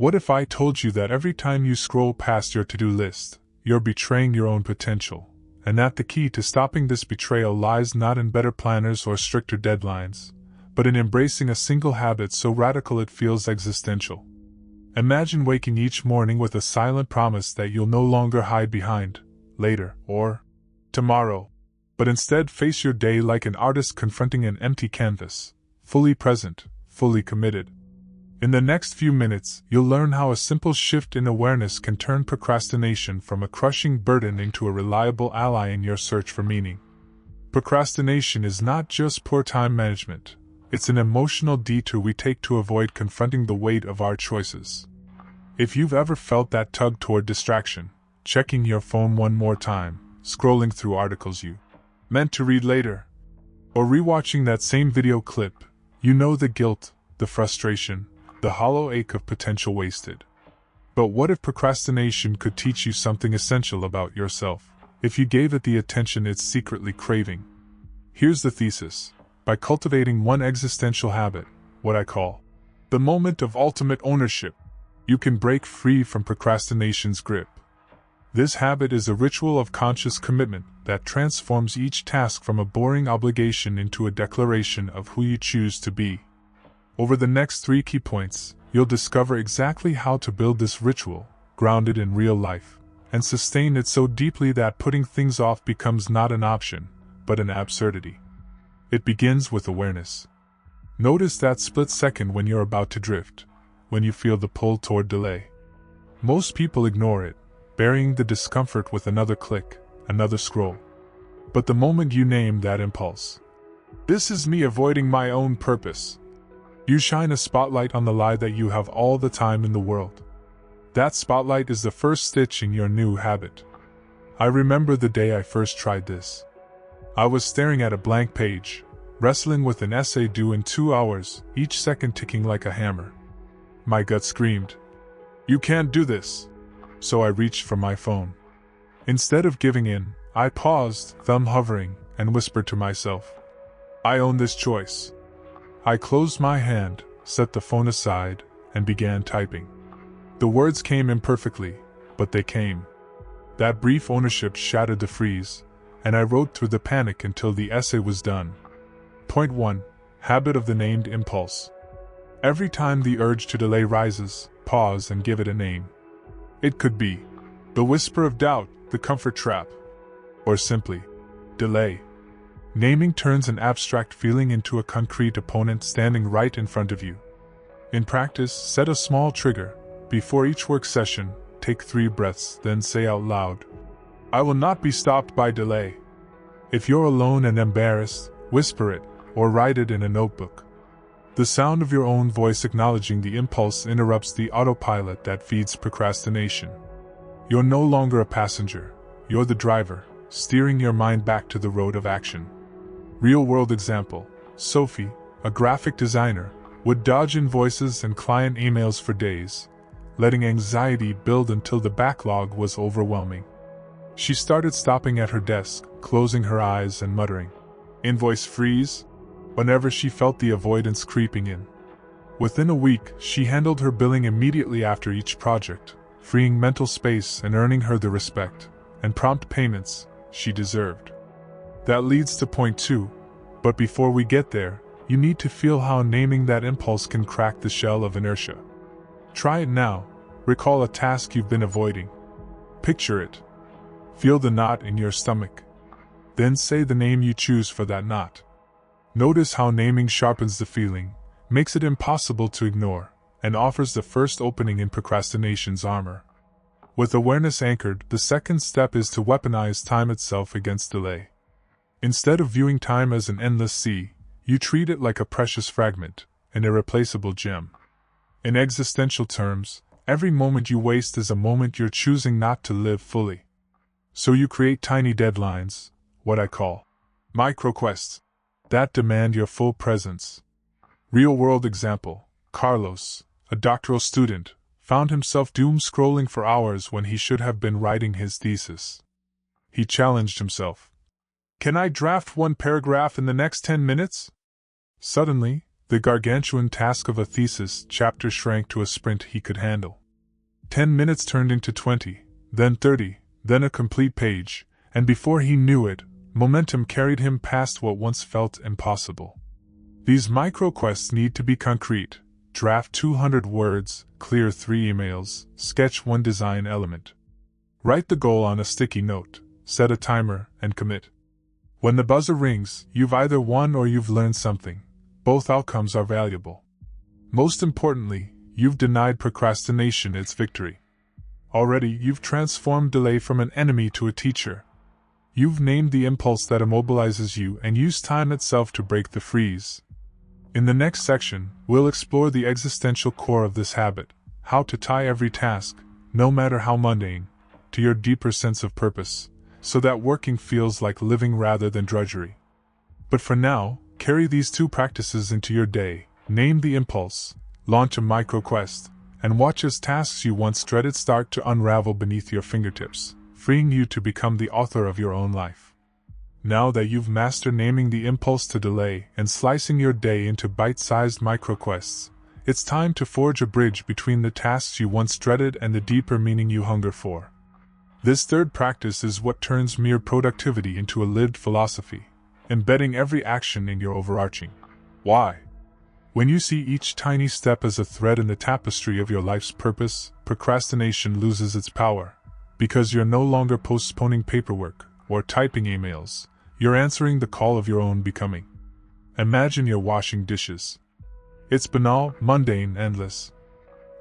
What if I told you that every time you scroll past your to-do list, you're betraying your own potential, and that the key to stopping this betrayal lies not in better planners or stricter deadlines, but in embracing a single habit so radical it feels existential? Imagine waking each morning with a silent promise that you'll no longer hide behind later or tomorrow, but instead face your day like an artist confronting an empty canvas, fully present, fully committed. In the next few minutes, you'll learn how a simple shift in awareness can turn procrastination from a crushing burden into a reliable ally in your search for meaning. Procrastination is not just poor time management. It's an emotional detour we take to avoid confronting the weight of our choices. If you've ever felt that tug toward distraction, checking your phone one more time, scrolling through articles you meant to read later, or rewatching that same video clip, you know the guilt, the frustration, the hollow ache of potential wasted. But what if procrastination could teach you something essential about yourself, if you gave it the attention it's secretly craving? Here's the thesis. By cultivating one existential habit, what I call the moment of ultimate ownership, you can break free from procrastination's grip. This habit is a ritual of conscious commitment that transforms each task from a boring obligation into a declaration of who you choose to be. Over the next 3 key points, you'll discover exactly how to build this ritual, grounded in real life, and sustain it so deeply that putting things off becomes not an option, but an absurdity. It begins with awareness. Notice that split second when you're about to drift, when you feel the pull toward delay. Most people ignore it, burying the discomfort with another click, another scroll. But the moment you name that impulse, "This is me avoiding my own purpose," you shine a spotlight on the lie that you have all the time in the world. That spotlight is the first stitch in your new habit. I remember the day I first tried this. I was staring at a blank page, wrestling with an essay due in 2 hours, each second ticking like a hammer. My gut screamed, "You can't do this!" So I reached for my phone. Instead of giving in, I paused, thumb hovering, and whispered to myself, "I own this choice." I closed my hand, set the phone aside, and began typing. The words came imperfectly, but they came. That brief ownership shattered the freeze, and I wrote through the panic until the essay was done. Point 1. Habit of the named impulse. Every time the urge to delay rises, pause and give it a name. It could be the whisper of doubt, the comfort trap, or simply delay. Naming turns an abstract feeling into a concrete opponent standing right in front of you. In practice, set a small trigger. Before each work session, take 3 breaths, then say out loud, "I will not be stopped by delay." If you're alone and embarrassed, whisper it, or write it in a notebook. The sound of your own voice acknowledging the impulse interrupts the autopilot that feeds procrastination. You're no longer a passenger, you're the driver, steering your mind back to the road of action. Real-world example, Sophie, a graphic designer, would dodge invoices and client emails for days, letting anxiety build until the backlog was overwhelming. She started stopping at her desk, closing her eyes and muttering, "Invoice freeze," whenever she felt the avoidance creeping in. Within a week, she handled her billing immediately after each project, freeing mental space and earning her the respect and prompt payments she deserved. That leads to point 2, but before we get there, you need to feel how naming that impulse can crack the shell of inertia. Try it now. Recall a task you've been avoiding. Picture it. Feel the knot in your stomach. Then say the name you choose for that knot. Notice how naming sharpens the feeling, makes it impossible to ignore, and offers the first opening in procrastination's armor. With awareness anchored, the second step is to weaponize time itself against delay. Instead of viewing time as an endless sea, you treat it like a precious fragment, an irreplaceable gem. In existential terms, every moment you waste is a moment you're choosing not to live fully. So you create tiny deadlines, what I call micro-quests, that demand your full presence. Real-world example, Carlos, a doctoral student, found himself doom scrolling for hours when he should have been writing his thesis. He challenged himself. "Can I draft 1 paragraph in the next 10 minutes? Suddenly, The gargantuan task of a thesis chapter shrank to a sprint he could handle. 10 minutes turned into 20, then 30, then a complete page, and before he knew it, momentum carried him past what once felt impossible. These micro-quests need to be concrete. Draft 200 words, clear 3 emails, sketch 1 design element. Write the goal on a sticky note, set a timer, and commit. When the buzzer rings, you've either won or you've learned something. Both outcomes are valuable. Most importantly, you've denied procrastination its victory. Already, you've transformed delay from an enemy to a teacher. You've named the impulse that immobilizes you and used time itself to break the freeze. In the next section, we'll explore the existential core of this habit, how to tie every task, no matter how mundane, to your deeper sense of purpose, so that working feels like living rather than drudgery. But for now, carry these 2 practices into your day, name the impulse, launch a micro-quest, and watch as tasks you once dreaded start to unravel beneath your fingertips, freeing you to become the author of your own life. Now that you've mastered naming the impulse to delay and slicing your day into bite-sized micro-quests, it's time to forge a bridge between the tasks you once dreaded and the deeper meaning you hunger for. This third practice is what turns mere productivity into a lived philosophy, embedding every action in your overarching why. When you see each tiny step as a thread in the tapestry of your life's purpose, procrastination loses its power, because you're no longer postponing paperwork or typing emails. You're answering the call of your own becoming. Imagine you're washing dishes. It's banal, mundane, endless.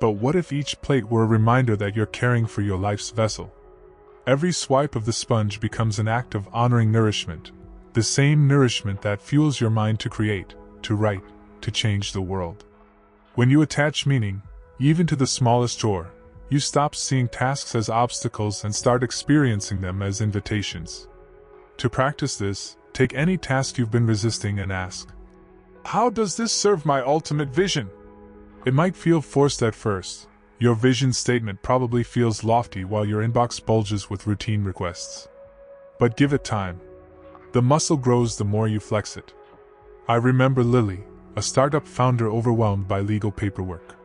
But what if each plate were a reminder that you're caring for your life's vessel? Every swipe of the sponge becomes an act of honoring nourishment, the same nourishment that fuels your mind to create, to write, to change the world. When you attach meaning, even to the smallest chore, you stop seeing tasks as obstacles and start experiencing them as invitations. To practice this, take any task you've been resisting and ask, how does this serve my ultimate vision? It might feel forced at first. Your vision statement probably feels lofty while your inbox bulges with routine requests. But give it time. The muscle grows the more you flex it. I remember Lily, a startup founder overwhelmed by legal paperwork.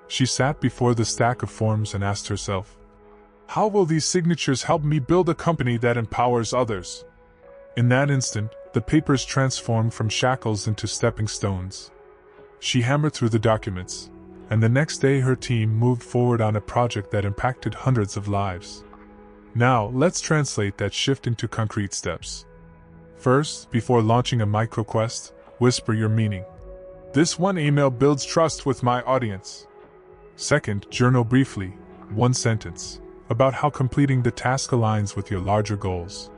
She sat before the stack of forms and asked herself, how will these signatures help me build a company that empowers others? In that instant, the papers transformed from shackles into stepping stones. She hammered through the documents, and the next day her team moved forward on a project that impacted hundreds of lives. Now, let's translate that shift into concrete steps. First, before launching a micro-quest, whisper your meaning. This one email builds trust with my audience. Second, journal briefly, 1 sentence, about how completing the task aligns with your larger goals.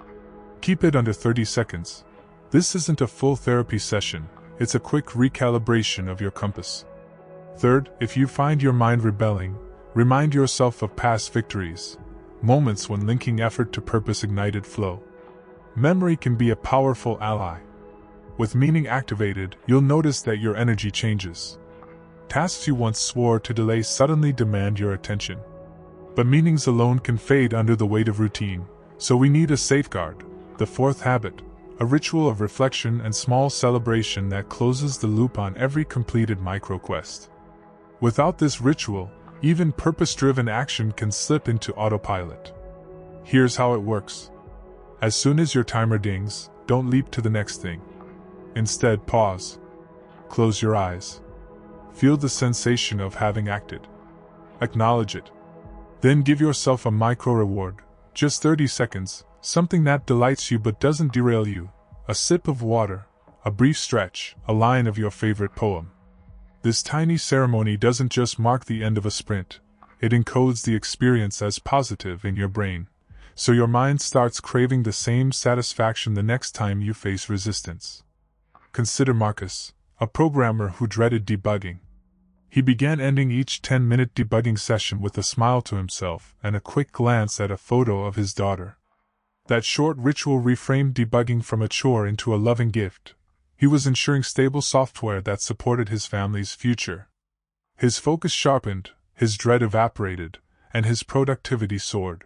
Keep it under 30 seconds. This isn't a full therapy session, it's a quick recalibration of your compass. Third, if you find your mind rebelling, remind yourself of past victories, moments when linking effort to purpose ignited flow. Memory can be a powerful ally. With meaning activated, you'll notice that your energy changes. Tasks you once swore to delay suddenly demand your attention. But meanings alone can fade under the weight of routine, so we need a safeguard. The fourth habit, a ritual of reflection and small celebration that closes the loop on every completed micro-quest. Without this ritual, even purpose-driven action can slip into autopilot. Here's how it works. As soon as your timer dings, don't leap to the next thing. Instead, pause. Close your eyes. Feel the sensation of having acted. Acknowledge it. Then give yourself a micro-reward, just 30 seconds, something that delights you but doesn't derail you. A sip of water, a brief stretch, a line of your favorite poem. This tiny ceremony doesn't just mark the end of a sprint, it encodes the experience as positive in your brain, so your mind starts craving the same satisfaction the next time you face resistance. Consider Marcus, a programmer who dreaded debugging. He began ending each 10-minute debugging session with a smile to himself and a quick glance at a photo of his daughter. That short ritual reframed debugging from a chore into a loving gift. He was ensuring stable software that supported his family's future. His focus sharpened, his dread evaporated, and his productivity soared.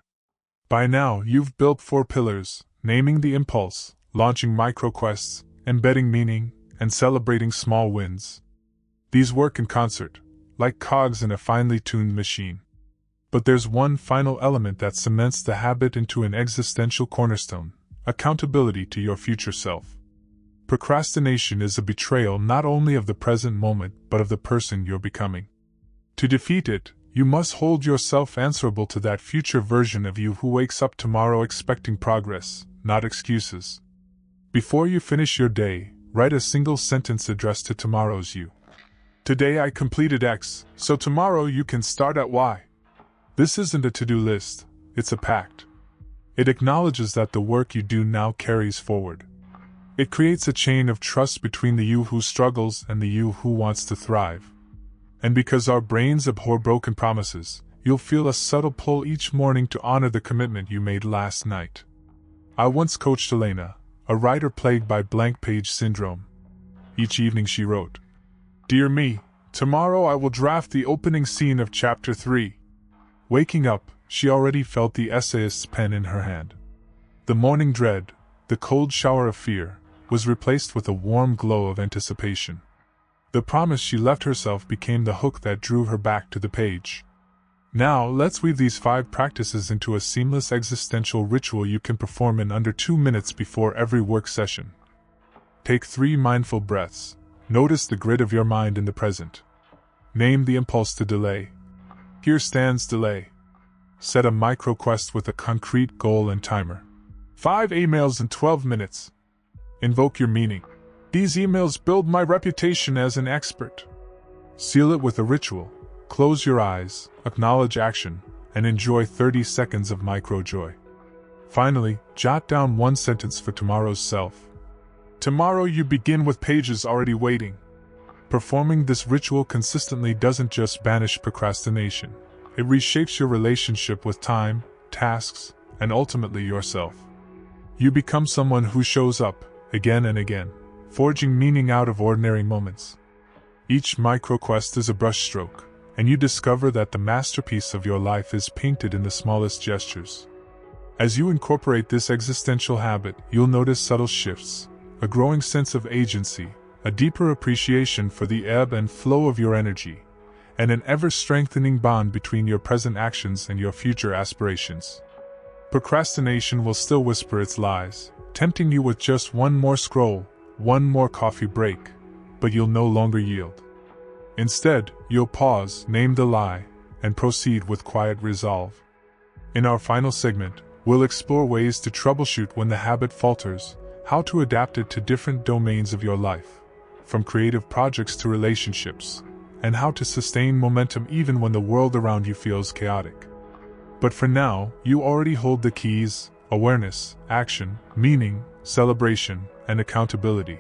By now, you've built 4 pillars: naming the impulse, launching micro-quests, embedding meaning, and celebrating small wins. These work in concert, like cogs in a finely tuned machine. But there's one final element that cements the habit into an existential cornerstone: accountability to your future self. Procrastination is a betrayal not only of the present moment but of the person you're becoming. To defeat it, you must hold yourself answerable to that future version of you who wakes up tomorrow expecting progress, not excuses. Before you finish your day, write a single sentence addressed to tomorrow's you. Today I completed X, so tomorrow you can start at Y. This isn't a to-do list, it's a pact. It acknowledges that the work you do now carries forward. It creates a chain of trust between the you who struggles and the you who wants to thrive. And because our brains abhor broken promises, you'll feel a subtle pull each morning to honor the commitment you made last night. I once coached Elena, a writer plagued by blank page syndrome. Each evening she wrote, "Dear me, tomorrow I will draft the opening scene of Chapter 3. Waking up, she already felt the essayist's pen in her hand. The morning dread, the cold shower of fear, was replaced with a warm glow of anticipation. The promise she left herself became the hook that drew her back to the page. Now, let's weave these 5 practices into a seamless existential ritual you can perform in under 2 minutes before every work session. Take 3 mindful breaths. Notice the grid of your mind in the present. Name the impulse to delay. Here stands delay. Set a micro-quest with a concrete goal and timer. 5 emails in 12 minutes. Invoke your meaning. These emails build my reputation as an expert. Seal it with a ritual. Close your eyes, acknowledge action, and enjoy 30 seconds of micro-joy. Finally, jot down 1 sentence for tomorrow's self. Tomorrow you begin with pages already waiting. Performing this ritual consistently doesn't just banish procrastination. It reshapes your relationship with time, tasks, and ultimately yourself. You become someone who shows up, again and again, forging meaning out of ordinary moments. Each micro-quest is a brushstroke, and you discover that the masterpiece of your life is painted in the smallest gestures. As you incorporate this existential habit, you'll notice subtle shifts, a growing sense of agency, a deeper appreciation for the ebb and flow of your energy, and an ever-strengthening bond between your present actions and your future aspirations. Procrastination will still whisper its lies, tempting you with just one more scroll, one more coffee break, but you'll no longer yield. Instead, you'll pause, name the lie, and proceed with quiet resolve. In our final segment, we'll explore ways to troubleshoot when the habit falters, how to adapt it to different domains of your life, from creative projects to relationships, and how to sustain momentum even when the world around you feels chaotic. But for now, you already hold the keys: awareness, action, meaning, celebration, and accountability.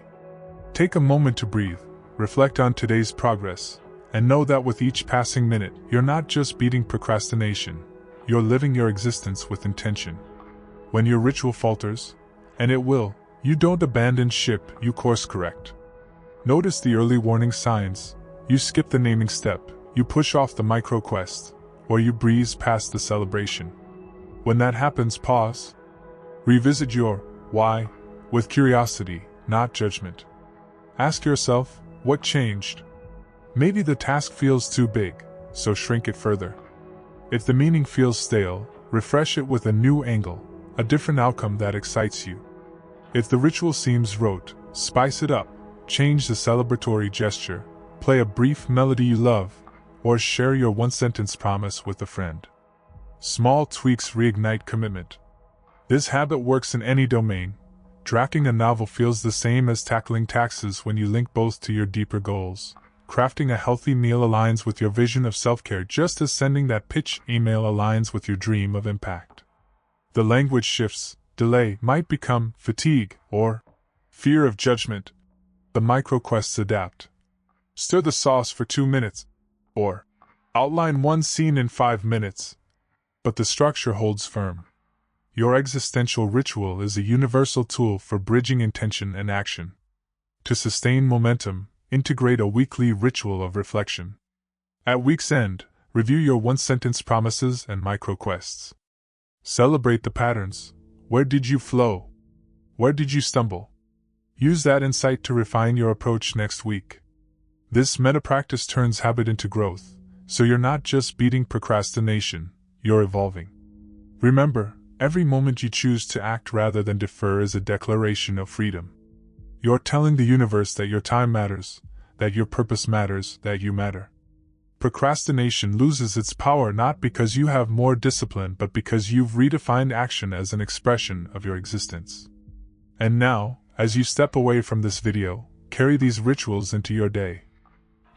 Take a moment to breathe, reflect on today's progress, and know that with each passing minute, you're not just beating procrastination, you're living your existence with intention. When your ritual falters, and it will, you don't abandon ship, you course correct. Notice the early warning signs. You skip the naming step, you push off the micro-quest, or you breeze past the celebration. When that happens, pause. Revisit your why with curiosity, not judgment. Ask yourself, what changed? Maybe the task feels too big, so shrink it further. If the meaning feels stale, refresh it with a new angle, a different outcome that excites you. If the ritual seems rote, spice it up, change the celebratory gesture, play a brief melody you love, or share your 1-sentence promise with a friend. Small tweaks reignite commitment. This habit works in any domain. Drafting a novel feels the same as tackling taxes when you link both to your deeper goals. Crafting a healthy meal aligns with your vision of self-care just as sending that pitch email aligns with your dream of impact. The language shifts. Delay might become fatigue or fear of judgment. The micro-quests adapt. Stir the sauce for 2 minutes, or outline 1 scene in 5 minutes. But the structure holds firm. Your existential ritual is a universal tool for bridging intention and action. To sustain momentum, integrate a weekly ritual of reflection. At week's end, review your 1-sentence promises and micro-quests. Celebrate the patterns. Where did you flow? Where did you stumble? Use that insight to refine your approach next week. This meta practice turns habit into growth, so you're not just beating procrastination, you're evolving. Remember, every moment you choose to act rather than defer is a declaration of freedom. You're telling the universe that your time matters, that your purpose matters, that you matter. Procrastination loses its power not because you have more discipline but because you've redefined action as an expression of your existence. And now, as you step away from this video, carry these rituals into your day.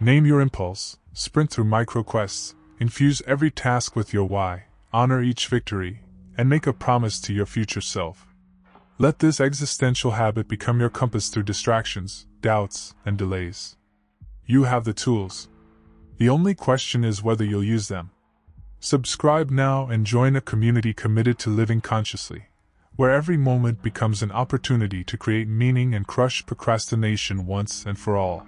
Name your impulse, sprint through micro-quests, infuse every task with your why, honor each victory, and make a promise to your future self. Let this existential habit become your compass through distractions, doubts, and delays. You have the tools. The only question is whether you'll use them. Subscribe now and join a community committed to living consciously, where every moment becomes an opportunity to create meaning and crush procrastination once and for all.